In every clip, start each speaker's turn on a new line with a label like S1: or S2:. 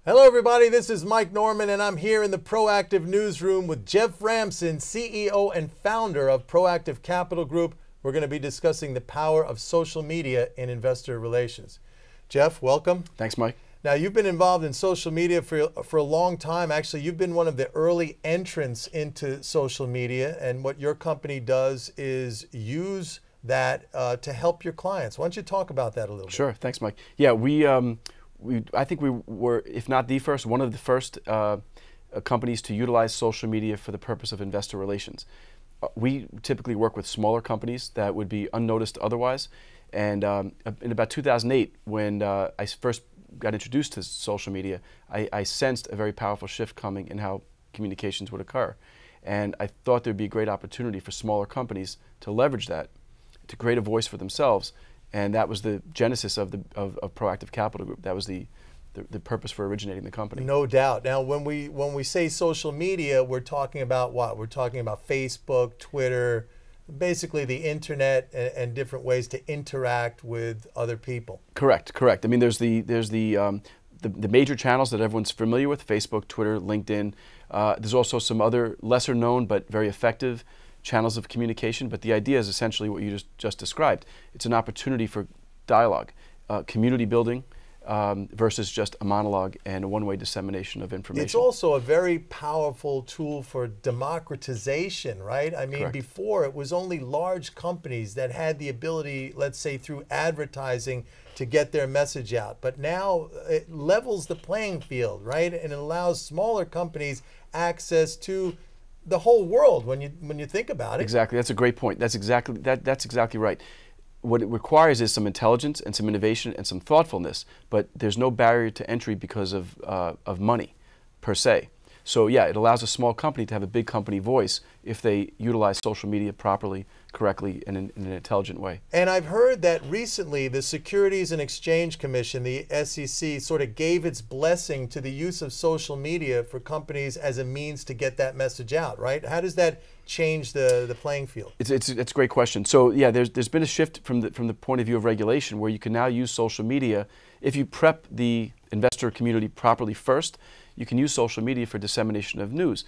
S1: Hello everybody, this is Mike Norman and I'm here in the ProActive newsroom with Jeff Ramson, CEO and founder of ProActive Capital Group. We're going to be discussing the power of social media in investor relations. Jeff, welcome.
S2: Thanks, Mike.
S1: Now, you've been involved in social media for a long time. Actually, you've been one of the early entrants into social media, and what your company does is use that to help your clients. Why don't you talk about that a little bit?
S2: Sure. Thanks, Mike. Yeah, I think we were, if not the first, one of the first companies to utilize social media for the purpose of investor relations. We typically work with smaller companies that would be unnoticed otherwise. And in about 2008, when I first got introduced to social media, I sensed a very powerful shift coming in how communications would occur. And I thought there'd be a great opportunity for smaller companies to leverage that, to create a voice for themselves. And that was the genesis of ProActive Capital Group. That was the purpose for originating the company.
S1: No doubt. Now, when we say social media, we're talking about what? We're talking about Facebook, Twitter, basically the internet and different ways to interact with other people.
S2: Correct. Correct. I mean, there's the major channels that everyone's familiar with: Facebook, Twitter, LinkedIn. There's also some other lesser known but very effective channels of communication, but the idea is essentially what you just described. It's an opportunity for dialogue, community building, versus just a monologue and a one-way dissemination of information.
S1: It's also a very powerful tool for democratization, right? I mean,
S2: Correct.
S1: Before it was only large companies that had the ability, let's say through advertising, to get their message out. But now it levels the playing field, right? And it allows smaller companies access to the whole world when you think about it.
S2: Exactly. That's a great point. That's exactly right. What it requires is some intelligence and some innovation and some thoughtfulness, but there's no barrier to entry because of money, per se. So yeah, it allows a small company to have a big company voice if they utilize social media properly, correctly, and in an intelligent way.
S1: And I've heard that recently the Securities and Exchange Commission, the SEC, sort of gave its blessing to the use of social media for companies as a means to get that message out, right? How does that change the playing field?
S2: It's a great question. So yeah, there's been a shift from the point of view of regulation where you can now use social media if you prep the investor community properly first. You can use social media for dissemination of news.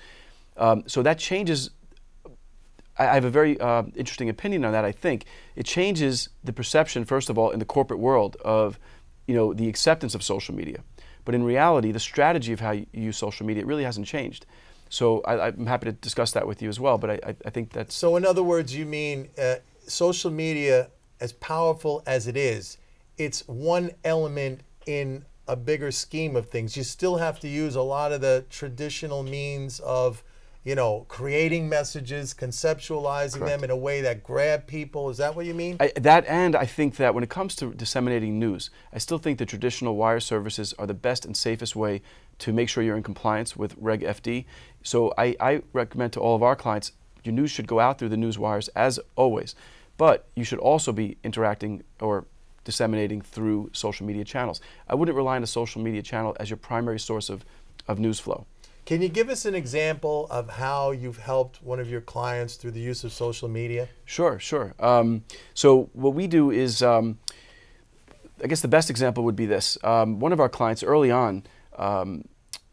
S2: So that changes. I have a very interesting opinion on that. I think it changes the perception, first of all, in the corporate world of, the acceptance of social media. But in reality, the strategy of how you use social media really hasn't changed. So I'm happy to discuss that with you as well. But I think that's.
S1: So in other words, you mean social media, as powerful as it is, it's one element in a bigger scheme of things. You still have to use a lot of the traditional means of, creating messages, conceptualizing
S2: Correct.
S1: them in a way that grab people. Is that what you mean?
S2: And I think that when it comes to disseminating news, I still think the traditional wire services are the best and safest way to make sure you're in compliance with Reg FD. So I recommend to all of our clients, your news should go out through the news wires as always, but you should also be interacting or disseminating through social media channels. I wouldn't rely on a social media channel as your primary source of news flow.
S1: Can you give us an example of how you've helped one of your clients through the use of social media?
S2: Sure. So what we do is, I guess the best example would be this. One of our clients early on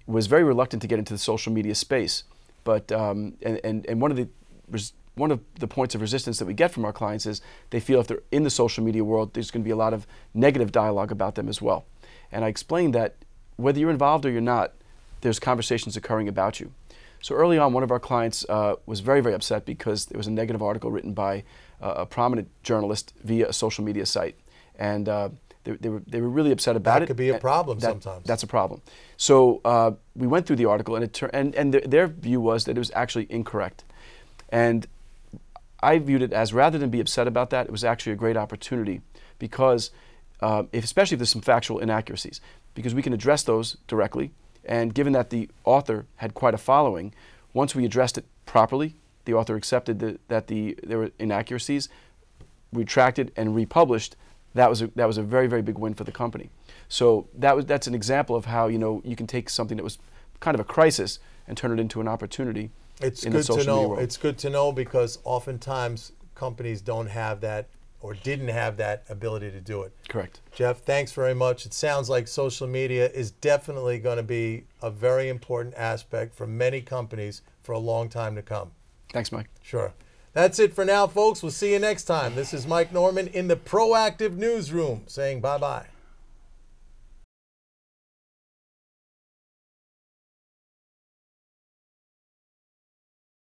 S2: was very reluctant to get into the social media space, but and one of the points of resistance that we get from our clients is they feel if they're in the social media world, there's going to be a lot of negative dialogue about them as well. And I explained that whether you're involved or you're not, there's conversations occurring about you. So early on, one of our clients was very, very upset because there was a negative article written by a prominent journalist via a social media site. And they were really upset about it.
S1: That could be a problem sometimes.
S2: That's a problem. So we went through the article, and their view was that it was actually incorrect. And I viewed it as, rather than be upset about that, it was actually a great opportunity because, especially if there's some factual inaccuracies, because we can address those directly. And given that the author had quite a following, once we addressed it properly, the author accepted that there were inaccuracies, retracted and republished. That was a very, very big win for the company. So that's an example of how you can take something that was kind of a crisis and turn it into an opportunity.
S1: It's good to know. It's good to know because oftentimes companies don't have that or didn't have that ability to do it.
S2: Correct.
S1: Jeff, thanks very much. It sounds like social media is definitely going to be a very important aspect for many companies for a long time to come.
S2: Thanks, Mike.
S1: Sure. That's it for now, folks. We'll see you next time. This is Mike Norman in the ProActive Newsroom saying bye-bye.